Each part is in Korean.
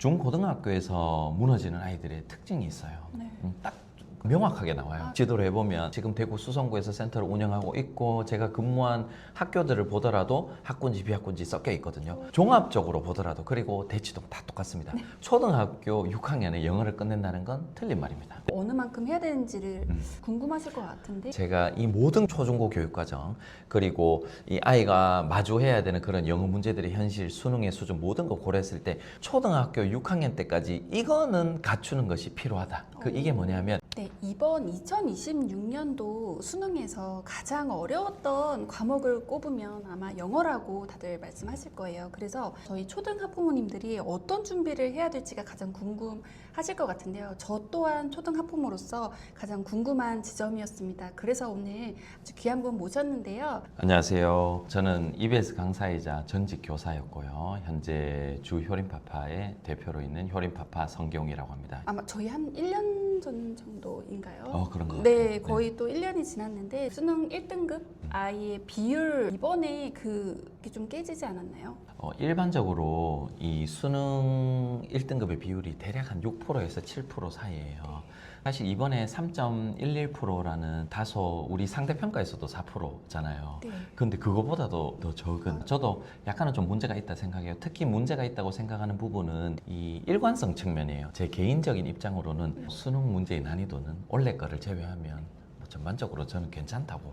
중고등학교에서 무너지는 아이들의 특징이 있어요. 네. 딱 명확하게 나와요. 지도를 해보면 지금 대구 수성구에서 센터를 운영하고 있고 제가 근무한 학교들을 보더라도 학군지 비학군지 섞여 있거든요. 종합적으로 보더라도 그리고 대치동 다 똑같습니다. 초등학교 6학년에 영어를 끝낸다는 건 틀린 말입니다. 어느 만큼 해야 되는지를 궁금하실 것 같은데 제가 이 모든 초중고 교육과정 그리고 이 아이가 마주해야 되는 그런 영어 문제들의 현실, 수능의 수준 모든 거 고려했을 때 초등학교 6학년 때까지 이거는 갖추는 것이 필요하다. 이게 뭐냐면 네, 이번 2026년도 수능에서 가장 어려웠던 과목을 꼽으면 아마 영어라고 다들 말씀하실 거예요. 그래서 저희 초등 학부모님들이 어떤 준비를 해야 될지가 가장 궁금하실 것 같은데요. 저 또한 초등 학부모로서 가장 궁금한 지점이었습니다. 그래서 오늘 아주 귀한 분 모셨는데요. 안녕하세요. 저는 EBS 강사이자 전직 교사였고요. 현재 주 효림파파의 대표로 있는 효림파파 성경이라고 합니다. 아마 저희 한 1년 전 정도인가요? 그런 것 같아요. 네, 거의 또 1년이 지났는데 수능 1등급 아이의 비율 이번에 그게 좀 깨지지 않았나요? 일반적으로 이 수능 1등급의 비율이 대략 한 6%에서 7% 사이예요. 사실 이번에 3.11%라는 다소 우리 상대평가에서도 4%잖아요. 네. 근데 그거보다도 더 적은, 저도 약간은 좀 문제가 있다 생각해요. 특히 문제가 있다고 생각하는 부분은 이 일관성 측면이에요. 제 개인적인 입장으로는 수능 문제의 난이도는 원래 거를 제외하면 뭐 전반적으로 저는 괜찮다고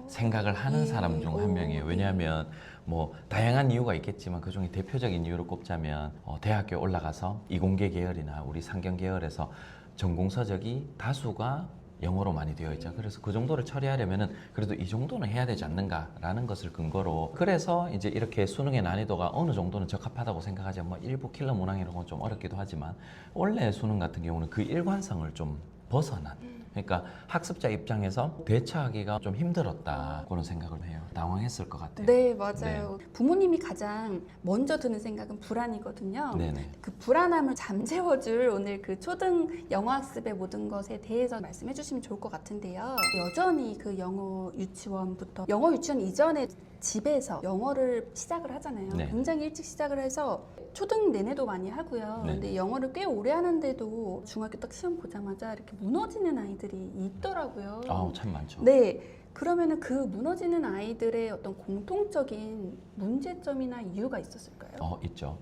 생각을 하는 사람 중 한 명이에요. 왜냐하면 뭐 다양한 이유가 있겠지만 그중에 대표적인 이유를 꼽자면 대학교에 올라가서 이공계 계열이나 우리 상경 계열에서 전공 서적이 다수가 영어로 많이 되어 있죠. 그래서 그 정도를 처리하려면은 그래도 이 정도는 해야 되지 않는가라는 것을 근거로 그래서 이제 이렇게 수능의 난이도가 어느 정도는 적합하다고 생각하지만 뭐 일부 킬러 문항 이런 건 좀 어렵기도 하지만 원래 수능 같은 경우는 그 일관성을 좀 벗어난 그러니까 학습자 입장에서 대처하기가 좀 힘들었다 그런 생각을 해요. 당황했을 것 같아요. 네, 맞아요. 부모님이 가장 먼저 드는 생각은 불안이거든요. 네네. 그 불안함을 잠재워줄 오늘 그 초등 영어 학습의 모든 것에 대해서 말씀해 주시면 좋을 것 같은데요. 여전히 그 영어 유치원부터 영어 유치원 이전에 집에서 영어를 시작을 하잖아요. 네. 굉장히 일찍 시작을 해서 초등 내내도 많이 하고요. 네. 근데 영어를 꽤 오래 하는데도 중학교 딱 시험 보자마자 이렇게 무너지는 아이들이 있더라고요. 참 많죠. 네. 그러면은 그 무너지는 아이들의 어떤 공통적인 문제점이나 이유가 있었을까요? 있죠.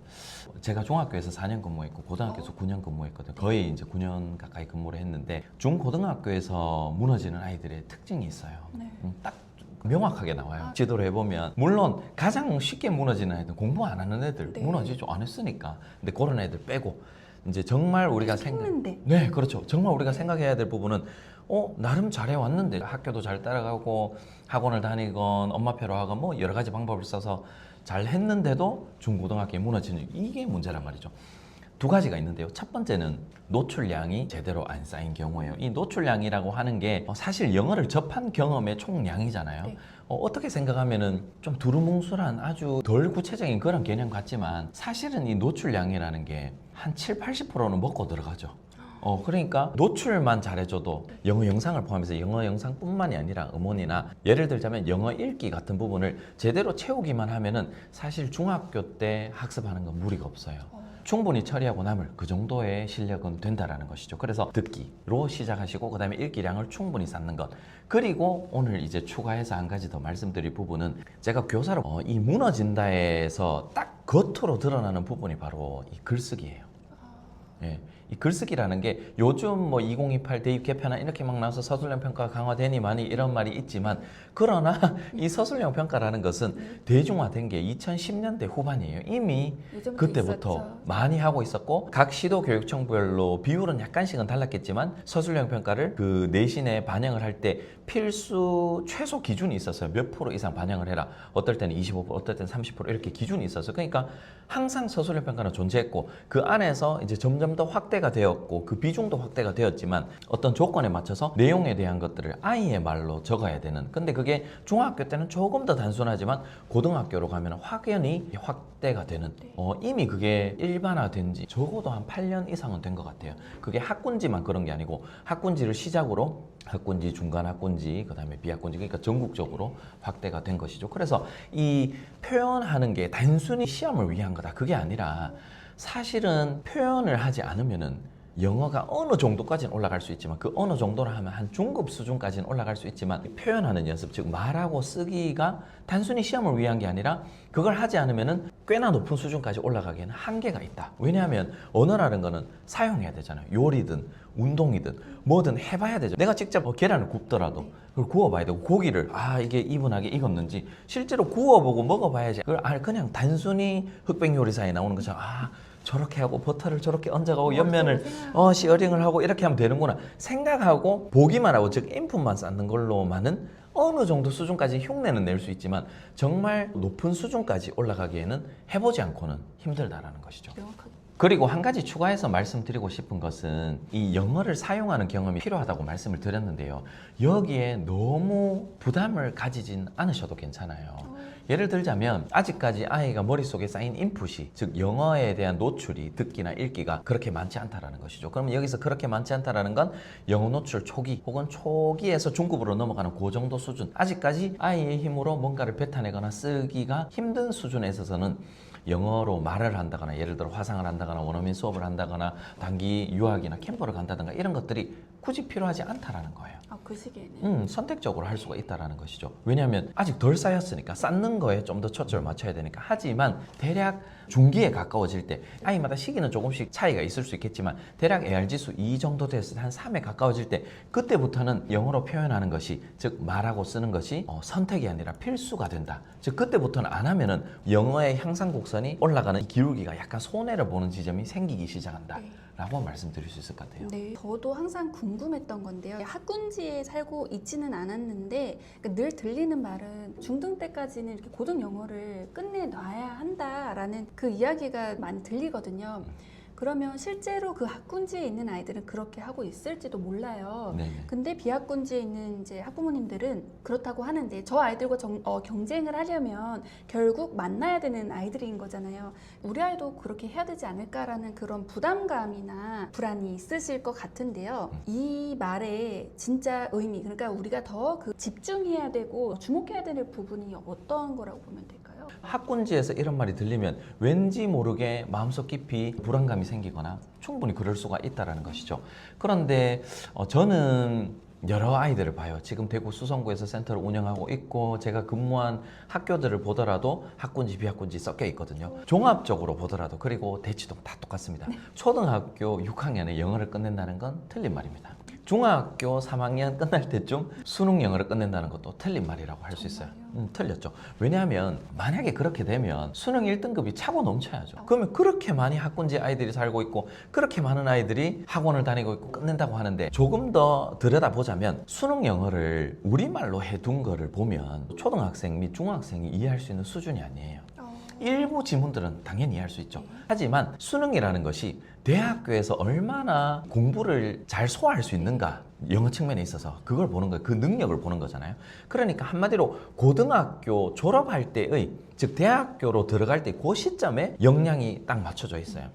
제가 중학교에서 4년 근무했고 고등학교에서 9년 근무했거든요. 거의 이제 9년 가까이 근무를 했는데 중고등학교에서 무너지는 아이들의 특징이 있어요. 네. 딱 명확하게 나와요. 지도를 해보면 물론 가장 쉽게 무너지는 애들 공부 안 하는 애들 네. 무너지죠. 안 했으니까. 근데 그런 애들 빼고 이제 정말 우리가 했는데. 네, 그렇죠. 정말 우리가 생각해야 될 부분은 나름 잘해 왔는데 학교도 잘 따라가고 학원을 다니건 엄마표로 하건 뭐 여러 가지 방법을 써서 잘 했는데도 중고등학교에 무너지는 이게 문제란 말이죠. 두 가지가 있는데요. 첫 번째는 노출량이 제대로 안 쌓인 경우예요. 이 노출량이라고 하는 게 사실 영어를 접한 경험의 총량이잖아요. 네. 어떻게 생각하면은 좀 두루뭉술한 아주 덜 구체적인 그런 개념 같지만 사실은 이 노출량이라는 게 한 7, 80%는 먹고 들어가죠. 그러니까 노출만 잘해줘도 영어 영상을 포함해서 영어 영상뿐만이 아니라 음원이나 예를 들자면 영어 읽기 같은 부분을 제대로 채우기만 하면은 사실 중학교 때 학습하는 건 무리가 없어요. 충분히 처리하고 남을 그 정도의 실력은 된다라는 것이죠. 그래서 듣기로 시작하시고 그 다음에 읽기량을 충분히 쌓는 것. 그리고 오늘 이제 추가해서 한 가지 더 말씀드릴 부분은 제가 교사로 이 무너진다에서 딱 겉으로 드러나는 부분이 바로 이 글쓰기예요. 예. 이 글쓰기라는 게 요즘 뭐 2028 대입 개편안 이렇게 막 나와서 서술형 평가가 강화되니 많이 이런 말이 있지만 그러나 이 서술형 평가라는 것은 대중화된 게 2010년대 후반이에요. 이미 예전부터 그때부터 있었죠. 많이 하고 있었고 각 시도교육청별로 비율은 약간씩은 달랐겠지만 서술형 평가를 그 내신에 반영을 할 때 필수 최소 기준이 있었어요. 몇 프로 이상 반영을 해라. 어떨 때는 25%, 어떨 때는 30% 이렇게 기준이 있었어요. 그러니까 항상 서술형 평가는 존재했고 그 안에서 이제 점점 더 확대가 되었고 그 비중도 확대가 되었지만 어떤 조건에 맞춰서 내용에 대한 것들을 아이의 말로 적어야 되는 근데 그게 중학교 때는 조금 더 단순하지만 고등학교로 가면 확연히 확대가 되는 이미 그게 일반화된 지 적어도 한 8년 이상은 된 것 같아요. 그게 학군지만 그런 게 아니고 학군지를 시작으로 학군지, 중간 학군지, 그 다음에 비학군지 그러니까 전국적으로 확대가 된 것이죠. 그래서 이 표현하는 게 단순히 시험을 위한 거다. 그게 아니라 사실은 표현을 하지 않으면은 영어가 어느 정도까지는 올라갈 수 있지만 그 어느 정도라 하면 한 중급 수준까지는 올라갈 수 있지만 표현하는 연습, 즉 말하고 쓰기가 단순히 시험을 위한 게 아니라 그걸 하지 않으면은 꽤나 높은 수준까지 올라가기에는 한계가 있다. 왜냐하면 언어라는 거는 사용해야 되잖아요. 요리든 운동이든 뭐든 해봐야 되죠. 내가 직접 계란을 굽더라도 그걸 구워봐야 되고 고기를 이게 이분하게 익었는지 실제로 구워보고 먹어봐야지 그걸 그냥 단순히 흑백 요리사에 나오는 것처럼 저렇게 하고 버터를 저렇게 얹어가고 옆면을 시어링을 하고 이렇게 하면 되는구나 생각하고 보기만 하고 즉 인풋만 쌓는 걸로만은 어느 정도 수준까지 흉내는 낼 수 있지만 정말 높은 수준까지 올라가기에는 해보지 않고는 힘들다라는 것이죠. 명확하게. 그리고 한 가지 추가해서 말씀드리고 싶은 것은 이 영어를 사용하는 경험이 필요하다고 말씀을 드렸는데요. 여기에 너무 부담을 가지진 않으셔도 괜찮아요. 예를 들자면 아직까지 아이가 머릿속에 쌓인 인풋이 즉 영어에 대한 노출이 듣기나 읽기가 그렇게 많지 않다라는 것이죠. 그러면 여기서 그렇게 많지 않다라는 건 영어 노출 초기 혹은 초기에서 중급으로 넘어가는 그 정도 수준 아직까지 아이의 힘으로 뭔가를 뱉어내거나 쓰기가 힘든 수준에 있어서는 영어로 말을 한다거나 예를 들어 화상을 한다거나 원어민 수업을 한다거나 단기 유학이나 캠프를 간다든가 이런 것들이 굳이 필요하지 않다라는 거예요. 그 시기에는 선택적으로 할 수가 있다는 것이죠. 왜냐하면 아직 덜 쌓였으니까 쌓는 거에 좀 더 초점을 맞춰야 되니까. 하지만 대략 중기에 가까워질 때 아이마다 시기는 조금씩 차이가 있을 수 있겠지만 대략 AR지수 2 정도 됐을 때 한 3에 가까워질 때 그때부터는 영어로 표현하는 것이 즉 말하고 쓰는 것이 선택이 아니라 필수가 된다. 즉 그때부터는 안 하면은 영어의 향상 곡선이 올라가는 기울기가 약간 손해를 보는 지점이 생기기 시작한다. 라고 말씀드릴 수 있을 것 같아요. 네, 저도 항상 궁금했던 건데요. 학군지에 살고 있지는 않았는데 그러니까 늘 들리는 말은 중등 때까지는 이렇게 고등 영어를 끝내놔야 한다라는 그 이야기가 많이 들리거든요. 그러면 실제로 그 학군지에 있는 아이들은 그렇게 하고 있을지도 몰라요. 네네. 근데 비학군지에 있는 이제 학부모님들은 그렇다고 하는데 저 아이들과 경쟁을 하려면 결국 만나야 되는 아이들인 거잖아요. 우리 아이도 그렇게 해야 되지 않을까라는 그런 부담감이나 불안이 있으실 것 같은데요. 이 말의 진짜 의미, 그러니까 우리가 더 그 집중해야 되고 주목해야 되는 부분이 어떤 거라고 보면 될까요? 학군지에서 이런 말이 들리면 왠지 모르게 마음속 깊이 불안감이 생기거나 충분히 그럴 수가 있다는 것이죠. 그런데 저는 여러 아이들을 봐요. 지금 대구 수성구에서 센터를 운영하고 있고 제가 근무한 학교들을 보더라도 학군지 비학군지 섞여 있거든요. 종합적으로 보더라도 그리고 대치동 다 똑같습니다. 초등학교 6학년에 영어를 끝낸다는 건 틀린 말입니다. 중학교 3학년 끝날 때쯤 수능 영어를 끝낸다는 것도 틀린 말이라고 할 수 있어요. 틀렸죠. 왜냐하면 만약에 그렇게 되면 수능 1등급이 차고 넘쳐야죠. 그러면 그렇게 많이 학군지 아이들이 살고 있고 그렇게 많은 아이들이 학원을 다니고 있고 끝낸다고 하는데 조금 더 들여다보자면 수능 영어를 우리말로 해둔 거를 보면 초등학생 및 중학생이 이해할 수 있는 수준이 아니에요. 일부 지문들은 당연히 이해할 수 있죠. 하지만 수능이라는 것이 대학교에서 얼마나 공부를 잘 소화할 수 있는가 영어 측면에 있어서 그걸 보는 거예요. 그 능력을 보는 거잖아요. 그러니까 한마디로 고등학교 졸업할 때의 즉 대학교로 들어갈 때 그 시점에 역량이 딱 맞춰져 있어요.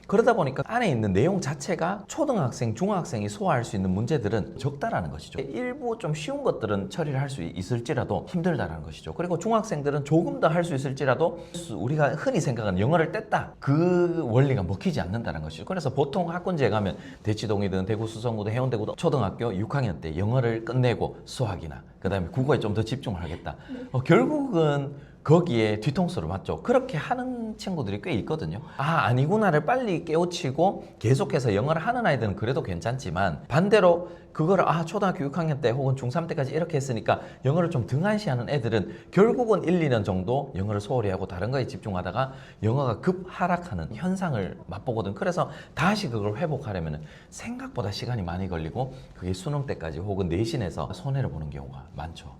그러다 보니까 안에 있는 내용 자체가 초등학생, 중학생이 소화할 수 있는 문제들은 적다라는 것이죠. 일부 좀 쉬운 것들은 처리를 할 수 있을지라도 힘들다라는 것이죠. 그리고 중학생들은 조금 더 할 수 있을지라도 우리가 흔히 생각하는 영어를 뗐다. 그 원리가 먹히지 않는다는 것이죠. 그래서 보통 학군지에 가면 대치동이든 대구 수성구든 해운대구도 초등학교 6학년 때 영어를 끝내고 수학이나 그 다음에 국어에 좀 더 집중을 하겠다. 결국은 거기에 뒤통수를 맞죠. 그렇게 하는 친구들이 꽤 있거든요. 아니구나를 빨리 깨우치고 계속해서 영어를 하는 아이들은 그래도 괜찮지만 반대로 그거를 초등학교 6학년 때 혹은 중3 때까지 이렇게 했으니까 영어를 좀 등한시하는 애들은 결국은 1, 2년 정도 영어를 소홀히 하고 다른 거에 집중하다가 영어가 급 하락하는 현상을 맛보거든. 그래서 다시 그걸 회복하려면 생각보다 시간이 많이 걸리고 그게 수능 때까지 혹은 내신에서 손해를 보는 경우가 많죠.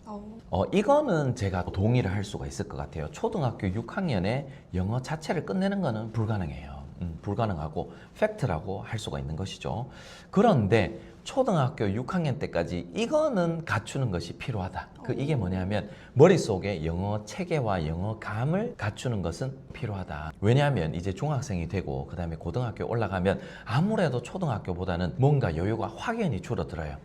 이거는 제가 동의를 할 수가 있을 것 같아요. 초등학교 6학년에 영어 자체를 끝내는 거는 불가능해요. 불가능하고 팩트라고 할 수가 있는 것이죠. 그런데 초등학교 6학년 때까지 이거는 갖추는 것이 필요하다. 이게 뭐냐면 머릿속에 영어 체계와 영어 감을 갖추는 것은 필요하다. 왜냐하면 이제 중학생이 되고 그 다음에 고등학교 올라가면 아무래도 초등학교보다는 뭔가 여유가 확연히 줄어들어요.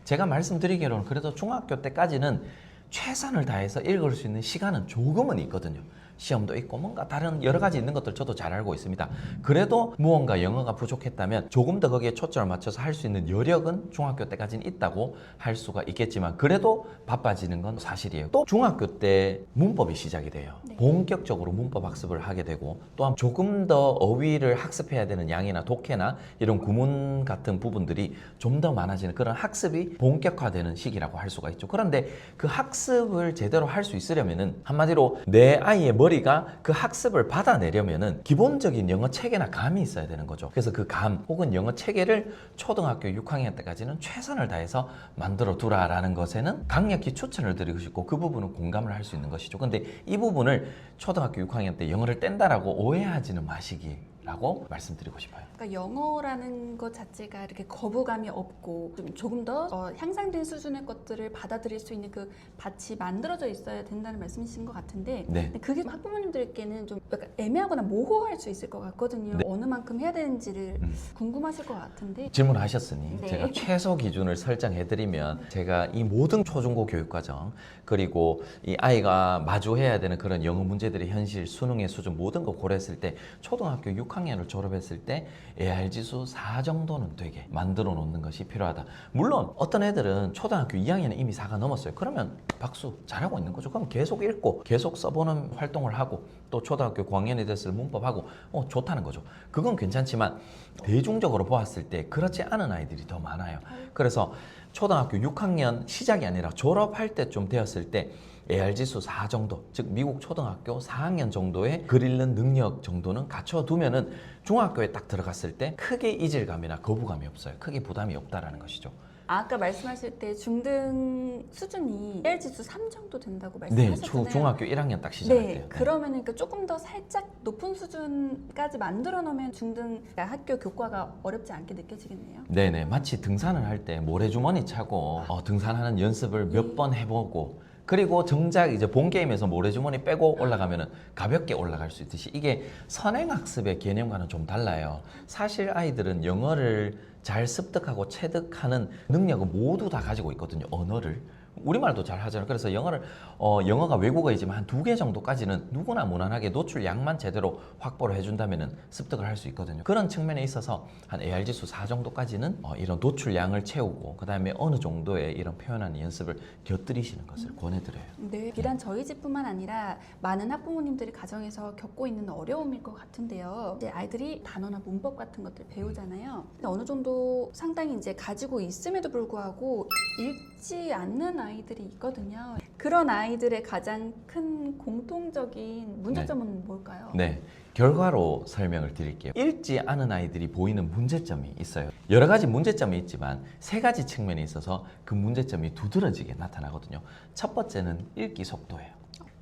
제가 말씀드리기로는 그래도 중학교 때까지는 최선을 다해서 읽을 수 있는 시간은 조금은 있거든요. 시험도 있고 뭔가 다른 여러 가지 있는 것들 저도 잘 알고 있습니다. 그래도 무언가 영어가 부족했다면 조금 더 거기에 초점을 맞춰서 할 수 있는 여력은 중학교 때까지는 있다고 할 수가 있겠지만 그래도 바빠지는 건 사실이에요. 또 중학교 때 문법이 시작이 돼요. 네. 본격적으로 문법 학습을 하게 되고 또한 조금 더 어휘를 학습해야 되는 양이나 독해나 이런 구문 같은 부분들이 좀 더 많아지는 그런 학습이 본격화되는 시기라고 할 수가 있죠. 그런데 그 학습을 제대로 할 수 있으려면은 한마디로 내 아이의 머리가 그 학습을 받아내려면은 기본적인 영어 체계나 감이 있어야 되는 거죠. 그래서 그 감 혹은 영어 체계를 초등학교 6학년 때까지는 최선을 다해서 만들어 두라라는 것에는 강력히 추천을 드리고 싶고 그 부분은 공감을 할 수 있는 것이죠. 근데 이 부분을 초등학교 6학년 때 영어를 뗀다라고 오해하지는 마시기라고 말씀드리고 싶어요. 그러니까 영어라는 것 자체가 이렇게 거부감이 없고 조금 더 향상된 수준의 것들을 받아들일 수 있는 그 밭이 만들어져 있어야 된다는 말씀이신 것 같은데 네. 근데 그게 학부모님들께는 좀 약간 애매하거나 모호할 수 있을 것 같거든요. 네. 어느 만큼 해야 되는지를 궁금하실 것 같은데 질문하셨으니 네. 제가 최소 기준을 설정해드리면 제가 이 모든 초중고 교육과정 그리고 이 아이가 마주해야 되는 그런 영어 문제들의 현실, 수능의 수준 모든 거 고려했을 때 초등학교 6학년을 졸업했을 때 AR 지수 4 정도는 되게 만들어 놓는 것이 필요하다. 물론 어떤 애들은 초등학교 2학년에 이미 4가 넘었어요. 그러면 박수, 잘하고 있는 거죠. 그럼 계속 읽고 계속 써보는 활동을 하고 또 초등학교 고학년이 됐을 문법하고 좋다는 거죠. 그건 괜찮지만 대중적으로 보았을 때 그렇지 않은 아이들이 더 많아요. 그래서 초등학교 6학년 시작이 아니라 졸업할 때쯤 되었을 때 AR 지수 4 정도, 즉 미국 초등학교 4학년 정도의 글 읽는 능력 정도는 갖춰두면은 중학교에 딱 들어갔을 때 크게 이질감이나 거부감이 없어요. 크게 부담이 없다라는 것이죠. 아까 말씀하실 때 중등 수준이 AR 지수 3 정도 된다고 네, 말씀하셨잖아요. 중학교 1학년 딱 시작할 네, 때요. 그러면 그러니까 조금 더 살짝 높은 수준까지 만들어 놓으면 중등 그러니까 학교 교과가 어렵지 않게 느껴지겠네요. 네네, 마치 등산을 할 때 모래주머니 차고 등산하는 연습을 몇 번 해보고 그리고 정작 이제 본 게임에서 모래주머니 빼고 올라가면은 가볍게 올라갈 수 있듯이 이게 선행학습의 개념과는 좀 달라요. 사실 아이들은 영어를 잘 습득하고 체득하는 능력은 모두 다 가지고 있거든요. 언어를. 우리말도 잘 하잖아요. 그래서 영어가 외국어이지만 한 2개 정도까지는 누구나 무난하게 노출량만 제대로 확보를 해준다면 습득을 할 수 있거든요. 그런 측면에 있어서 한 AR 지수 4 정도까지는 이런 노출량을 채우고 그 다음에 어느 정도의 이런 표현하는 연습을 곁들이시는 것을 권해드려요. 네, 비단 저희 집뿐만 아니라 많은 학부모님들이 가정에서 겪고 있는 어려움일 것 같은데요. 이제 아이들이 단어나 문법 같은 것들 배우잖아요. 근데 어느 정도 상당히 이제 가지고 있음에도 불구하고 읽지 않는 아이들이 있거든요. 그런 아이들의 가장 큰 공통적인 문제점은 뭘까요? 네, 결과로 설명을 드릴게요. 읽지 않은 아이들이 보이는 문제점이 있어요. 여러 가지 문제점이 있지만 3가지 측면이 있어서 그 문제점이 두드러지게 나타나거든요. 첫 번째는 읽기 속도예요.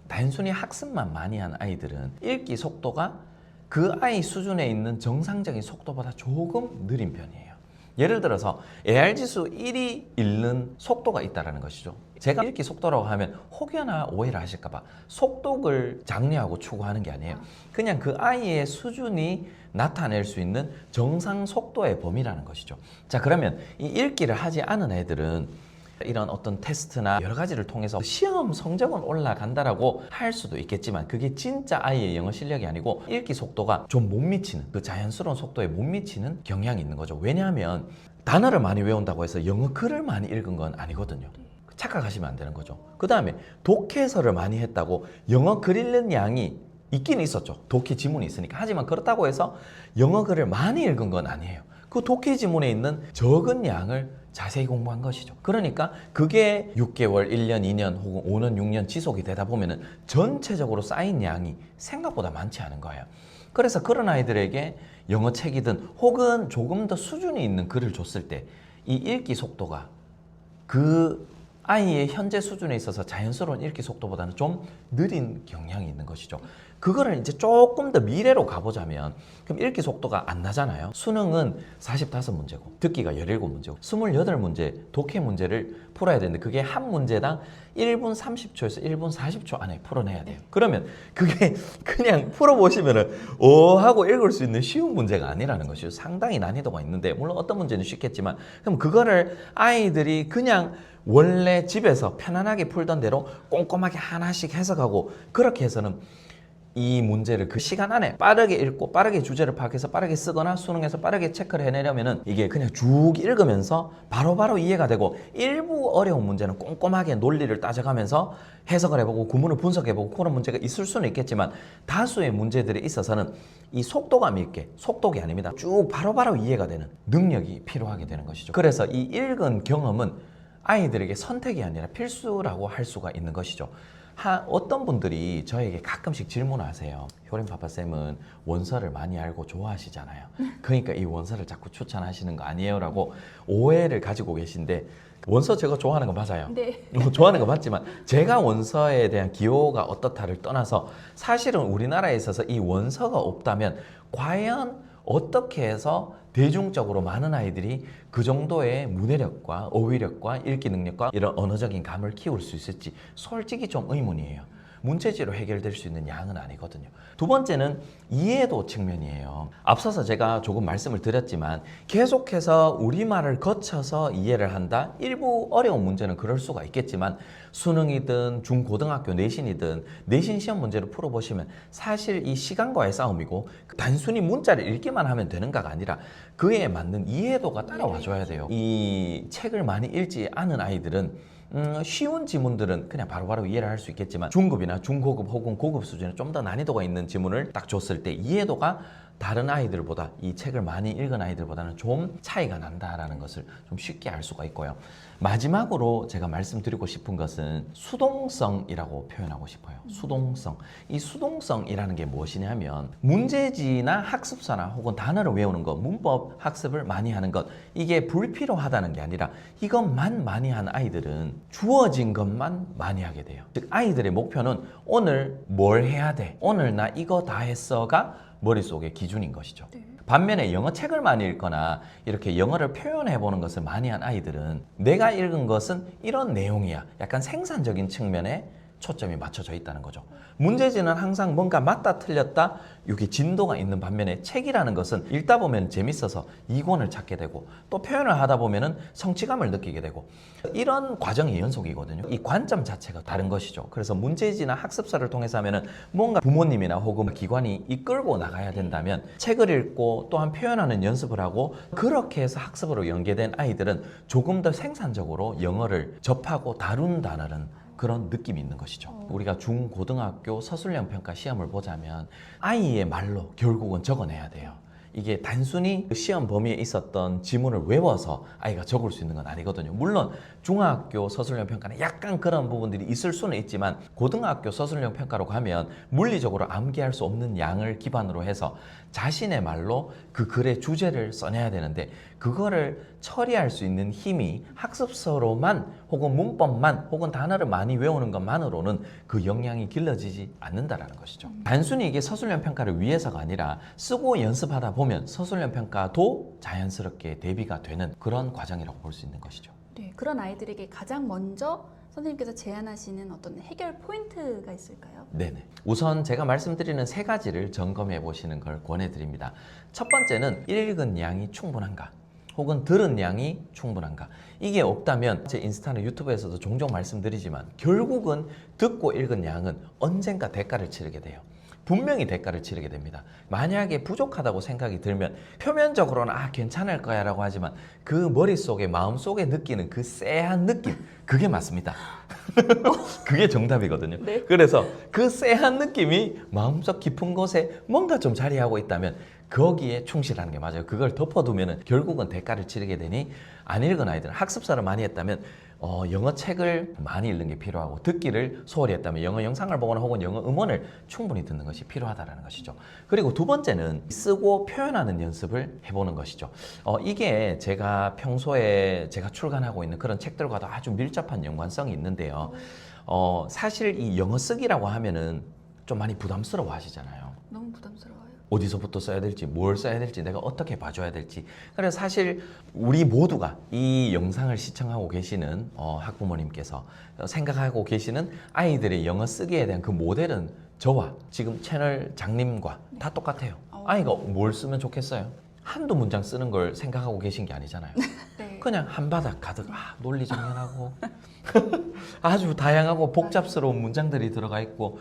단순히 학습만 많이 한 아이들은 읽기 속도가 그 아이 수준에 있는 정상적인 속도보다 조금 느린 편이에요. 예를 들어서 AR 지수 1이 읽는 속도가 있다는 것이죠. 제가 읽기 속도라고 하면 혹여나 오해를 하실까봐 속독을 장려하고 추구하는 게 아니에요. 그냥 그 아이의 수준이 나타낼 수 있는 정상 속도의 범위라는 것이죠. 자, 그러면 이 읽기를 하지 않은 애들은 이런 어떤 테스트나 여러 가지를 통해서 시험 성적은 올라간다라고 할 수도 있겠지만 그게 진짜 아이의 영어 실력이 아니고 읽기 속도가 좀 못 미치는 그 자연스러운 속도에 못 미치는 경향이 있는 거죠. 왜냐하면 단어를 많이 외운다고 해서 영어 글을 많이 읽은 건 아니거든요. 착각하시면 안 되는 거죠. 그 다음에 독해서를 많이 했다고 영어 글 읽는 양이 있긴 있었죠. 독해 지문이 있으니까. 하지만 그렇다고 해서 영어 글을 많이 읽은 건 아니에요. 그 독해 지문에 있는 적은 양을 자세히 공부한 것이죠. 그러니까 그게 6개월, 1년, 2년 혹은 5년, 6년 지속이 되다 보면은 전체적으로 쌓인 양이 생각보다 많지 않은 거예요. 그래서 그런 아이들에게 영어 책이든 혹은 조금 더 수준이 있는 글을 줬을 때 이 읽기 속도가 그 아이의 현재 수준에 있어서 자연스러운 읽기 속도보다는 좀 느린 경향이 있는 것이죠. 그거를 이제 조금 더 미래로 가보자면 그럼 읽기 속도가 안 나잖아요. 수능은 45문제고 듣기가 17문제고 28문제 독해 문제를 풀어야 되는데 그게 한 문제당 1분 30초에서 1분 40초 안에 풀어내야 돼요. 그러면 그게 그냥 풀어보시면은 하고 읽을 수 있는 쉬운 문제가 아니라는 것이죠. 상당히 난이도가 있는데 물론 어떤 문제는 쉽겠지만 그럼 그거를 아이들이 그냥 원래 집에서 편안하게 풀던 대로 꼼꼼하게 하나씩 해석하고 그렇게 해서는 이 문제를 그 시간 안에 빠르게 읽고 빠르게 주제를 파악해서 빠르게 쓰거나 수능에서 빠르게 체크를 해내려면은 이게 그냥 쭉 읽으면서 바로바로 이해가 되고, 일부 어려운 문제는 꼼꼼하게 논리를 따져가면서 해석을 해보고 구문을 분석해보고 그런 문제가 있을 수는 있겠지만, 다수의 문제들에 있어서는 이 속도감 있게, 속독이 아닙니다, 쭉 바로바로 이해가 되는 능력이 필요하게 되는 것이죠. 그래서 이 읽은 경험은 아이들에게 선택이 아니라 필수라고 할 수가 있는 것이죠. 어떤 분들이 저에게 가끔씩 질문하세요. 효림파파쌤은 원서를 많이 알고 좋아하시잖아요. 그러니까 이 원서를 자꾸 추천하시는 거 아니에요? 라고 오해를 가지고 계신데, 원서 제가 좋아하는 거 맞아요. 네. 좋아하는 거 맞지만 제가 원서에 대한 기호가 어떻다를 떠나서, 사실은 우리나라에 있어서 이 원서가 없다면 과연 어떻게 해서 대중적으로 많은 아이들이 그 정도의 문해력과 어휘력과 읽기 능력과 이런 언어적인 감을 키울 수 있을지 솔직히 좀 의문이에요. 문체지로 해결될 수 있는 양은 아니거든요. 두 번째는 이해도 측면이에요. 앞서서 제가 조금 말씀을 드렸지만 계속해서 우리말을 거쳐서 이해를 한다? 일부 어려운 문제는 그럴 수가 있겠지만, 수능이든 중고등학교 내신이든 내신 시험 문제를 풀어보시면 사실 이 시간과의 싸움이고, 단순히 문자를 읽기만 하면 되는가가 아니라 그에 맞는 이해도가 따라와줘야 돼요. 이 책을 많이 읽지 않은 아이들은 쉬운 지문들은 그냥 바로바로 이해를 할 수 있겠지만, 중급이나 중고급 혹은 고급 수준의 좀 더 난이도가 있는 지문을 딱 줬을 때 이해도가 다른 아이들보다, 이 책을 많이 읽은 아이들보다는 좀 차이가 난다라는 것을 좀 쉽게 알 수가 있고요. 마지막으로 제가 말씀드리고 싶은 것은 수동성이라고 표현하고 싶어요. 수동성. 이 수동성이라는 게 무엇이냐면, 문제지나 학습서나 혹은 단어를 외우는 것, 문법 학습을 많이 하는 것, 이게 불필요하다는 게 아니라 이것만 많이 한 아이들은 주어진 것만 많이 하게 돼요. 즉 아이들의 목표는 오늘 뭘 해야 돼, 오늘 나 이거 다 했어가 머릿속의 기준인 것이죠. 네. 반면에 영어 책을 많이 읽거나 이렇게 영어를 표현해 보는 것을 많이 한 아이들은 내가 읽은 것은 이런 내용이야, 약간 생산적인 측면에 초점이 맞춰져 있다는 거죠. 문제지는 항상 뭔가 맞다 틀렸다, 이게 진도가 있는 반면에 책이라는 것은 읽다 보면 재밌어서 이권을 찾게 되고, 또 표현을 하다 보면은 성취감을 느끼게 되고, 이런 과정의 연속이거든요. 이 관점 자체가 다른 것이죠. 그래서 문제지나 학습서를 통해서 하면은 뭔가 부모님이나 혹은 기관이 이끌고 나가야 된다면, 책을 읽고 또한 표현하는 연습을 하고, 그렇게 해서 학습으로 연계된 아이들은 조금 더 생산적으로 영어를 접하고 다룬다는 그런 느낌이 있는 것이죠. 우리가 중고등학교 서술형 평가 시험을 보자면 아이의 말로 결국은 적어내야 돼요. 이게 단순히 시험 범위에 있었던 지문을 외워서 아이가 적을 수 있는 건 아니거든요. 물론 중학교 서술형 평가는 약간 그런 부분들이 있을 수는 있지만, 고등학교 서술형 평가로 가면 물리적으로 암기할 수 없는 양을 기반으로 해서 자신의 말로 그 글의 주제를 써내야 되는데, 그거를 처리할 수 있는 힘이 학습서로만 혹은 문법만 혹은 단어를 많이 외우는 것만으로는 그 역량이 길러지지 않는다라는 것이죠. 단순히 이게 서술형 평가를 위해서가 아니라 쓰고 연습하다 보면 서술형 평가도 자연스럽게 대비가 되는 그런 과정이라고 볼 수 있는 것이죠. 네, 그런 아이들에게 가장 먼저 선생님께서 제안하시는 어떤 해결 포인트가 있을까요? 네네. 우선 제가 말씀드리는 세 가지를 점검해 보시는 걸 권해드립니다. 첫 번째는 읽은 양이 충분한가, 혹은 들은 양이 충분한가. 이게 없다면 제 인스타나 유튜브에서도 종종 말씀드리지만 결국은 듣고 읽은 양은 언젠가 대가를 치르게 돼요. 분명히 대가를 치르게 됩니다. 만약에 부족하다고 생각이 들면 표면적으로는 괜찮을 거야 라고 하지만, 그 머릿속에 마음속에 느끼는 그 쎄한 느낌, 그게 맞습니다. 그게 정답이거든요. 네. 그래서 그 쎄한 느낌이 마음속 깊은 곳에 뭔가 좀 자리하고 있다면 거기에 충실하는 게 맞아요. 그걸 덮어두면 결국은 대가를 치르게 되니, 안 읽은 아이들은 학습사를 많이 했다면 영어 책을 많이 읽는 게 필요하고, 듣기를 소홀히 했다면 영어 영상을 보거나 혹은 영어 음원을 충분히 듣는 것이 필요하다는 것이죠. 그리고 두 번째는 쓰고 표현하는 연습을 해보는 것이죠. 이게 제가 평소에 제가 출간하고 있는 그런 책들과도 아주 밀접한 연관성이 있는데요. 사실 이 영어 쓰기라고 하면은 좀 많이 부담스러워 하시잖아요. 너무 부담스러워요. 어디서부터 써야 될지, 뭘 써야 될지, 내가 어떻게 봐줘야 될지. 그래서 사실 우리 모두가 이 영상을 시청하고 계시는 학부모님께서 생각하고 계시는 아이들의 영어 쓰기에 대한 그 모델은 저와 지금 채널 장님과 다 똑같아요. 아이가 뭘 쓰면 좋겠어요? 한두 문장 쓰는 걸 생각하고 계신 게 아니잖아요. 네. 그냥 한 바닥 가득 논리정연하고 아주 다양하고 복잡스러운 문장들이 들어가 있고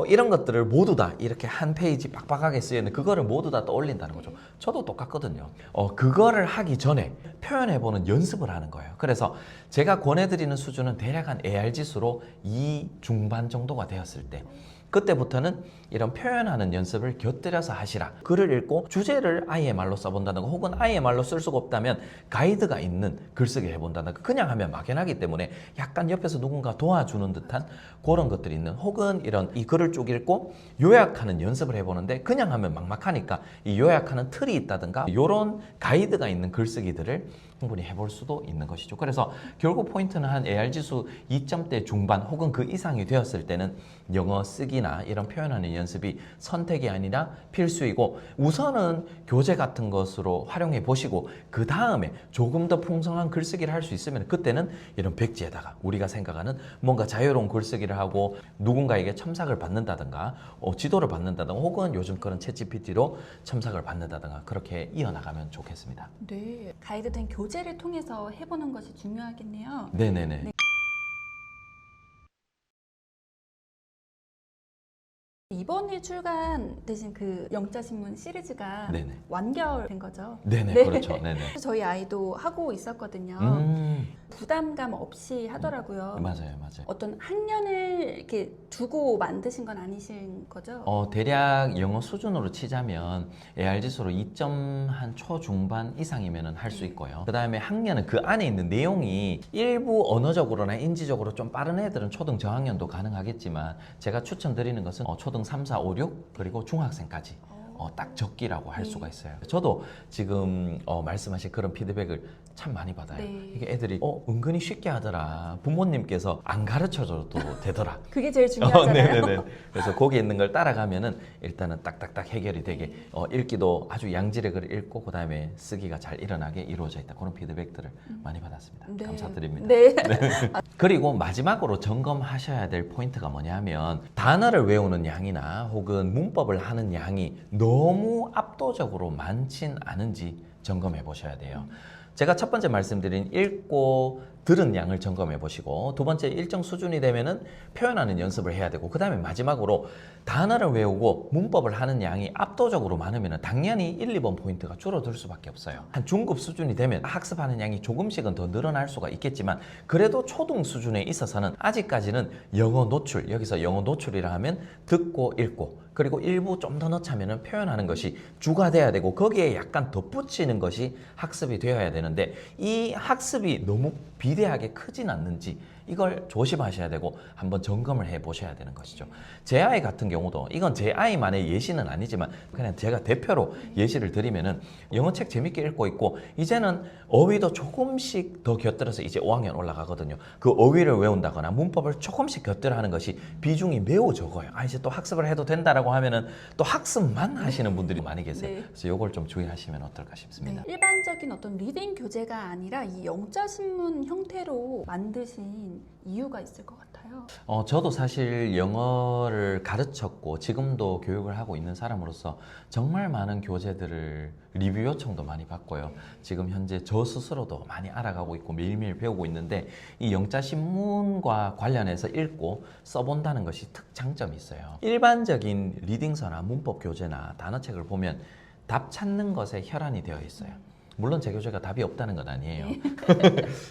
이런 것들을 모두 다 이렇게 한 페이지 빡빡하게 쓰여있는 그거를 모두 다 떠올린다는 거죠. 저도 똑같거든요. 그거를 하기 전에 표현해보는 연습을 하는 거예요. 그래서 제가 권해드리는 수준은 대략 한 AR 지수로 2 중반 정도가 되었을 때 그때부터는 이런 표현하는 연습을 곁들여서 하시라. 글을 읽고 주제를 아이의 말로 써본다든가 혹은 아이의 말로 쓸 수가 없다면 가이드가 있는 글쓰기 해본다든가 그냥 하면 막연하기 때문에 약간 옆에서 누군가 도와주는 듯한 그런 것들이 있는 혹은 이런 이 글을 쭉 읽고 요약하는 연습을 해보는데 그냥 하면 막막하니까 이 요약하는 틀이 있다든가 이런 가이드가 있는 글쓰기들을 충분히 해볼 수도 있는 것이죠. 그래서 결국 포인트는 한 AR 지수 2점대 중반 혹은 그 이상이 되었을 때는 영어 쓰기나 이런 표현하는 연습이 선택이 아니라 필수이고 우선은 교재 같은 것으로 활용해 보시고 그 다음에 조금 더 풍성한 글쓰기를 할 수 있으면 그때는 이런 백지에다가 우리가 생각하는 뭔가 자유로운 글쓰기를 하고 누군가에게 첨삭을 받는다든가 지도를 받는다든가 혹은 요즘 그런 챗GPT로 첨삭을 받는다든가 그렇게 이어나가면 좋겠습니다. 네. 가이드된 교재를 통해서 해보는 것이 중요하겠네요. 네네네. 네. 이번에 출간되신 그 영자신문 시리즈가 네네. 완결된 거죠. 네네. 네. 그렇죠. 네네. 저희 아이도 하고 있었거든요. 부담감 없이 하더라고요. 맞아요. 맞아요. 어떤 학년을 이렇게 두고 만드신 건 아니신 거죠? 대략 영어 수준으로 치자면 AR 지수로 2점 한 초중반 이상이면 할 수 있고요. 그 다음에 학년은 그 안에 있는 내용이 일부 언어적으로나 인지적으로 좀 빠른 애들은 초등 저학년도 가능하겠지만 제가 추천드리는 것은 초등 3, 4, 5, 6 그리고 중학생까지 딱 적기라고 할 수가 있어요. 저도 지금 말씀하신 그런 피드백을 참 많이 받아요. 네. 이게 애들이 은근히 쉽게 하더라. 부모님께서 안 가르쳐줘도 되더라. 그게 제일 중요하잖아요. 네네네. 그래서 거기 있는 걸 따라가면은 일단은 딱딱딱 해결이 되게 읽기도 아주 양질의 글을 읽고 그 다음에 쓰기가 잘 일어나게 이루어져 있다. 그런 피드백들을 많이 받았습니다. 네. 감사드립니다. 네. 그리고 마지막으로 점검하셔야 될 포인트가 뭐냐면 단어를 외우는 양이나 혹은 문법을 하는 양이 너무 압도적으로 많진 않은지 점검해 보셔야 돼요. 제가 첫 번째 말씀드린 읽고 들은 양을 점검해 보시고 두 번째 일정 수준이 되면은 표현하는 연습을 해야 되고 그 다음에 마지막으로 단어를 외우고 문법을 하는 양이 압도적으로 많으면 당연히 1, 2번 포인트가 줄어들 수밖에 없어요. 한 중급 수준이 되면 학습하는 양이 조금씩은 더 늘어날 수가 있겠지만 그래도 초등 수준에 있어서는 아직까지는 영어 노출, 여기서 영어 노출이라 하면 듣고 읽고 그리고 일부 좀 더 넣자면 표현하는 것이 주가 돼야 되고 거기에 약간 덧붙이는 것이 학습이 되어야 되는데 이 학습이 너무 비대하게 크진 않는지 이걸 조심하셔야 되고 한번 점검을 해 보셔야 되는 것이죠. 제 아이 같은 경우도 이건 제 아이만의 예시는 아니지만 그냥 제가 대표로 예시를 드리면은 영어책 재밌게 읽고 있고 이제는 어휘도 조금씩 더 곁들여서 이제 5학년 올라가거든요. 그 어휘를 외운다거나 문법을 조금씩 곁들여 하는 것이 비중이 매우 적어요. 이제 또 학습을 해도 된다라고 하면은 또 학습만 하시는 분들이 많이 계세요. 네. 그래서 이걸 좀 주의하시면 어떨까 싶습니다. 네. 일반적인 어떤 리딩 교재가 아니라 이 영자 신문 형태로 만드신 이유가 있을 것 같아요. 저도 사실 영어를 가르쳤고 지금도 교육을 하고 있는 사람으로서 정말 많은 교재들을 리뷰 요청도 많이 받고요. 지금 현재 저 스스로도 많이 알아가고 있고 매일매일 배우고 있는데 이 영자 신문과 관련해서 읽고 써본다는 것이 특장점이 있어요. 일반적인 리딩서나 문법 교재나 단어책을 보면 답 찾는 것에 혈안이 되어 있어요. 물론 제 교재가 답이 없다는 건 아니에요.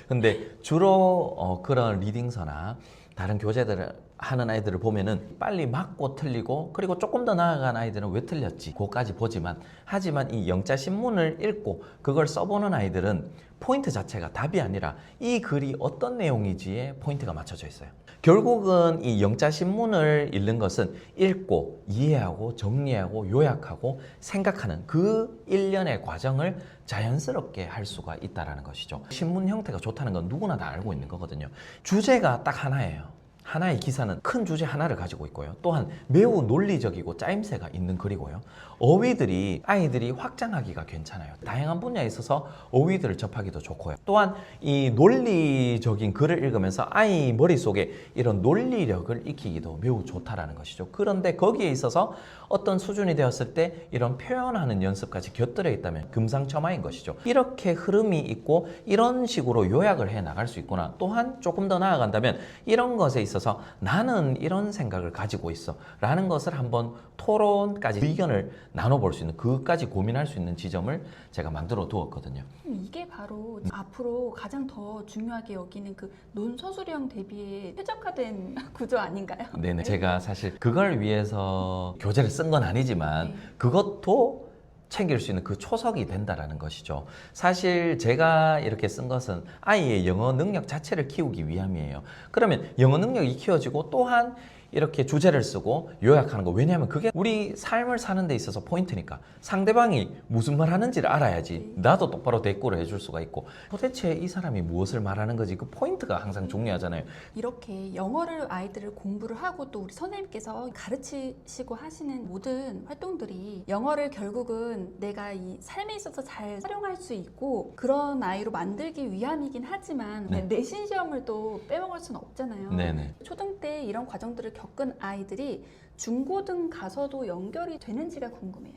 근데 주로 그런 리딩서나 다른 교재들을 하는 아이들을 보면은 빨리 맞고 틀리고 그리고 조금 더 나아간 아이들은 왜 틀렸지 그거까지 보지만 하지만 이 영자 신문을 읽고 그걸 써보는 아이들은 포인트 자체가 답이 아니라 이 글이 어떤 내용이지에 포인트가 맞춰져 있어요. 결국은 이 영자 신문을 읽는 것은 읽고 이해하고 정리하고 요약하고 생각하는 그 일련의 과정을 자연스럽게 할 수가 있다는 것이죠. 신문 형태가 좋다는 건 누구나 다 알고 있는 거거든요. 주제가 딱 하나예요. 하나의 기사는 큰 주제 하나를 가지고 있고요. 또한 매우 논리적이고 짜임새가 있는 글이고요. 어휘들이 아이들이 확장하기가 괜찮아요. 다양한 분야에 있어서 어휘들을 접하기도 좋고요. 또한 이 논리적인 글을 읽으면서 아이 머릿속에 이런 논리력을 익히기도 매우 좋다라는 것이죠. 그런데 거기에 있어서 어떤 수준이 되었을 때 이런 표현하는 연습까지 곁들여 있다면 금상첨화인 것이죠. 이렇게 흐름이 있고 이런 식으로 요약을 해 나갈 수 있구나. 또한 조금 더 나아간다면 이런 것에 있어서 나는 이런 생각을 가지고 있어 라는 것을 한번 토론까지 의견을 나눠볼 수 있는, 그것까지 고민할 수 있는 지점을 제가 만들어 두었거든요. 이게 바로 앞으로 가장 더 중요하게 여기는 그 논서술형 대비에 최적화된 구조 아닌가요? 네네. 제가 사실 그걸 위해서 교재를 쓴 건 아니지만 네. 그것도 챙길 수 있는 그 초석이 된다라는 것이죠. 사실 제가 이렇게 쓴 것은 아이의 영어 능력 자체를 키우기 위함이에요. 그러면 영어 능력이 키워지고 또한 이렇게 주제를 쓰고 요약하는 거, 왜냐하면 그게 우리 삶을 사는 데 있어서 포인트니까. 상대방이 무슨 말 하는지를 알아야지 나도 똑바로 대꾸를 해줄 수가 있고, 도대체 이 사람이 무엇을 말하는 거지, 그 포인트가 항상 중요하잖아요. 이렇게 영어를 아이들을 공부를 하고 또 우리 선생님께서 가르치시고 하시는 모든 활동들이 영어를 결국은 내가 이 삶에 있어서 잘 활용할 수 있고 그런 아이로 만들기 위함이긴 하지만 네. 내신 시험을 또 빼먹을 수는 없잖아요. 네네. 초등 때 이런 과정들을 겪은 아이들이 중고등 가서도 연결이 되는지가 궁금해요.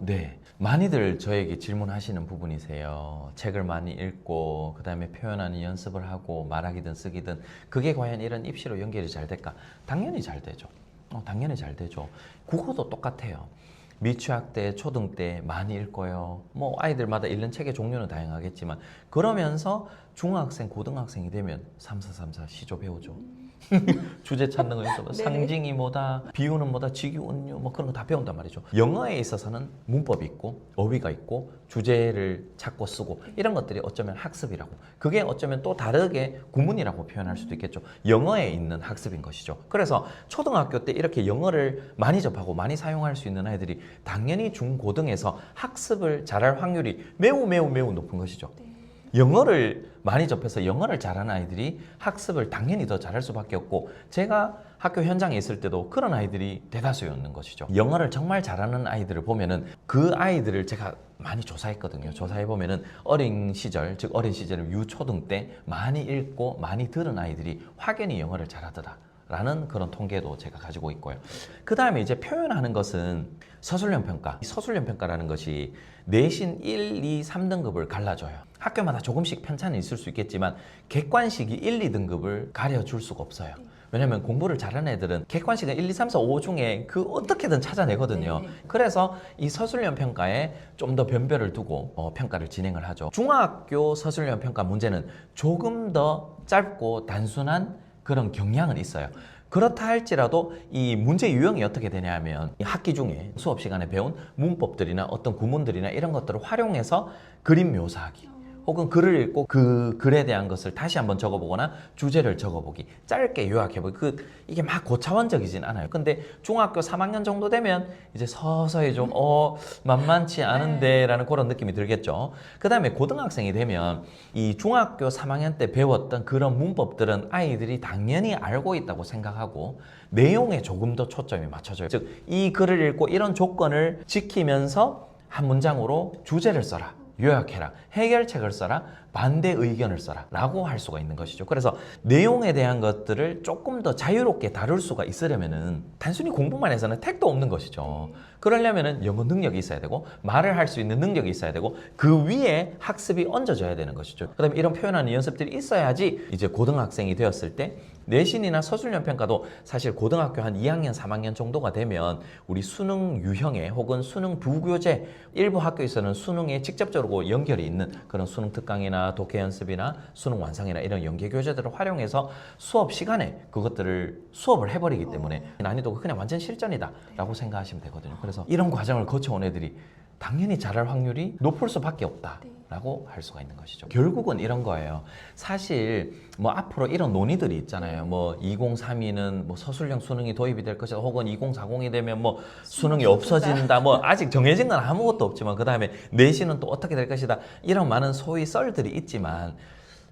네. 많이들 저에게 질문하시는 부분이세요. 책을 많이 읽고 그다음에 표현하는 연습을 하고 말하기든 쓰기든 그게 과연 이런 입시로 연결이 잘 될까? 당연히 잘 되죠. 당연히 잘 되죠. 국어도 똑같아요. 미취학 때, 초등 때 많이 읽고요. 뭐 아이들마다 읽는 책의 종류는 다양하겠지만 그러면서 중학생, 고등학생이 되면 3-4-3-4 시조 배우죠. 주제 찾는 거 있어. 상징이 뭐다, 비유는 뭐다, 직유, 은유 뭐 그런 거 다 배운단 말이죠. 영어에 있어서는 문법이 있고 어휘가 있고 주제를 찾고 쓰고 이런 것들이 어쩌면 학습이라고, 그게 어쩌면 또 다르게 구문이라고 표현할 수도 있겠죠. 영어에 있는 학습인 것이죠. 그래서 초등학교 때 이렇게 영어를 많이 접하고 많이 사용할 수 있는 아이들이 당연히 중고등에서 학습을 잘할 확률이 매우 높은 것이죠. 영어를 많이 접해서 영어를 잘하는 아이들이 학습을 당연히 더 잘할 수밖에 없고, 제가 학교 현장에 있을 때도 그런 아이들이 대다수였는 것이죠. 영어를 정말 잘하는 아이들을 보면은 그 아이들을 제가 많이 조사했거든요. 조사해 보면은 어린 시절, 즉 어린 시절은 유초등 때 많이 읽고 많이 들은 아이들이 확연히 영어를 잘하더라 라는 그런 통계도 제가 가지고 있고요. 그 다음에 이제 표현하는 것은 서술형 평가. 이 서술형 평가라는 것이 내신 1, 2, 3등급을 갈라줘요. 학교마다 조금씩 편차는 있을 수 있겠지만 객관식이 1, 2등급을 가려줄 수가 없어요. 왜냐면 공부를 잘하는 애들은 객관식은 1, 2, 3, 4, 5 중에 그 어떻게든 찾아내거든요. 네. 그래서 이 서술형 평가에 좀 더 변별을 두고 평가를 진행을 하죠. 중학교 서술형 평가 문제는 조금 더 짧고 단순한 그런 경향은 있어요. 그렇다 할지라도 이 문제 유형이 어떻게 되냐 하면 이 학기 중에 수업 시간에 배운 문법들이나 어떤 구문들이나 이런 것들을 활용해서 그림 묘사하기, 혹은 글을 읽고 그 글에 대한 것을 다시 한번 적어보거나 주제를 적어보기, 짧게 요약해보기, 이게 막 고차원적이진 않아요. 근데 중학교 3학년 정도 되면 이제 서서히 좀 만만치 않은데 라는 그런 느낌이 들겠죠. 그 다음에 고등학생이 되면 이 중학교 3학년 때 배웠던 그런 문법들은 아이들이 당연히 알고 있다고 생각하고 내용에 조금 더 초점이 맞춰져요. 즉, 이 글을 읽고 이런 조건을 지키면서 한 문장으로 주제를 써라, 요약해라, 해결책을 써라, 반대 의견을 써라 라고 할 수가 있는 것이죠. 그래서 내용에 대한 것들을 조금 더 자유롭게 다룰 수가 있으려면은 단순히 공부만 해서는 택도 없는 것이죠. 그러려면은 영어 능력이 있어야 되고 말을 할 수 있는 능력이 있어야 되고 그 위에 학습이 얹어져야 되는 것이죠. 그다음에 이런 표현하는 연습들이 있어야지 이제 고등학생이 되었을 때 내신이나 서술형 평가도 사실 고등학교 한 2학년, 3학년 정도가 되면 우리 수능 유형에 혹은 수능 부교재, 일부 학교에서는 수능에 직접적으로 연결이 있는 그런 수능 특강이나 독해 연습이나 수능 완성이나 이런 연계 교재들을 활용해서 수업 시간에 그것들을 수업을 해버리기 때문에 난이도가 그냥 완전 실전이다 라고 생각하시면 되거든요. 그래서 이런 과정을 거쳐온 애들이 당연히 잘할 확률이 높을 수밖에 없다라고 할 수가 있는 것이죠. 결국은 이런 거예요. 사실 뭐 앞으로 이런 논의들이 있잖아요. 뭐 2032는 뭐 서술형 수능이 도입이 될 것이다, 혹은 2040이 되면 뭐 수능이 없어진다. 뭐 아직 정해진 건 아무것도 없지만 그 다음에 내신은 또 어떻게 될 것이다. 이런 많은 소위 썰들이 있지만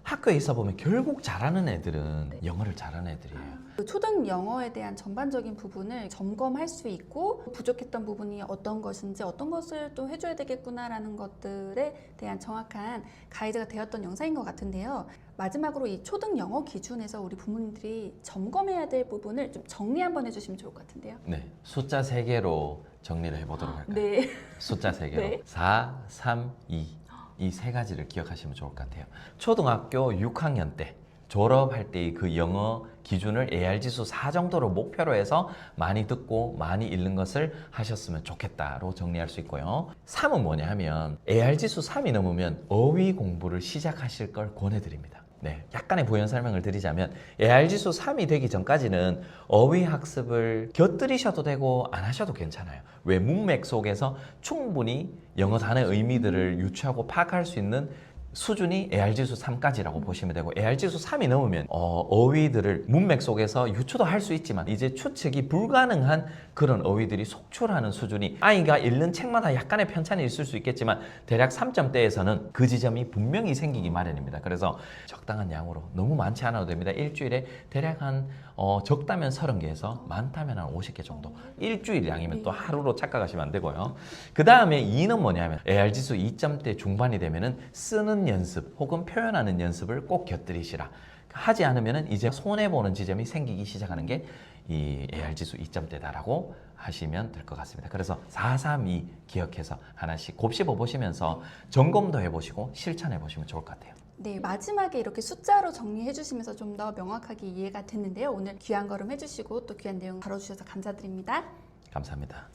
학교에 있어 보면 결국 잘하는 애들은 영어를 잘하는 애들이에요. 그 초등 영어에 대한 전반적인 부분을 점검할 수 있고 부족했던 부분이 어떤 것인지 어떤 것을 또 해줘야 되겠구나라는 것들에 대한 정확한 가이드가 되었던 영상인 것 같은데요. 마지막으로 이 초등 영어 기준에서 우리 부모님들이 점검해야 될 부분을 좀 정리 한번 해주시면 좋을 것 같은데요. 네, 숫자 3개로 정리를 해보도록 할까요? 네. 숫자 3개로 네. 4, 3, 2 이 세 가지를 기억하시면 좋을 것 같아요. 초등학교 6학년 때 졸업할 때의 그 영어 기준을 AR지수 4 정도로 목표로 해서 많이 듣고 많이 읽는 것을 하셨으면 좋겠다로 정리할 수 있고요. 3은 뭐냐 하면 AR지수 3이 넘으면 어휘 공부를 시작하실 걸 권해드립니다. 네, 약간의 부연 설명을 드리자면 AR지수 3이 되기 전까지는 어휘 학습을 곁들이셔도 되고 안 하셔도 괜찮아요. 왜? 문맥 속에서 충분히 영어 단어의 의미들을 유추하고 파악할 수 있는 수준이 AR지수 3까지라고 보시면 되고, AR지수 3이 넘으면 어휘들을 문맥 속에서 유추도 할 수 있지만 이제 추측이 불가능한 그런 어휘들이 속출하는 수준이, 아이가 읽는 책마다 약간의 편차는 있을 수 있겠지만 대략 3점대에서는 그 지점이 분명히 생기기 마련입니다. 그래서 적당한 양으로, 너무 많지 않아도 됩니다. 일주일에 대략 한 적다면 30개에서 많다면 한 50개 정도. 일주일 양이면 또 하루로 착각하시면 안 되고요. 그 다음에 2는 뭐냐면 AR지수 2점대 중반이 되면은 쓰는 연습 혹은 표현하는 연습을 꼭 곁들이시라. 하지 않으면 이제 손해보는 지점이 생기기 시작하는 게 이 AR지수 2점대다라고 하시면 될 것 같습니다. 그래서 4, 3, 2 기억해서 하나씩 곱씹어 보시면서 점검도 해보시고 실천해 보시면 좋을 것 같아요. 네, 마지막에 이렇게 숫자로 정리해 주시면서 좀 더 명확하게 이해가 됐는데요. 오늘 귀한 걸음 해주시고 또 귀한 내용 다뤄주셔서 감사드립니다. 감사합니다.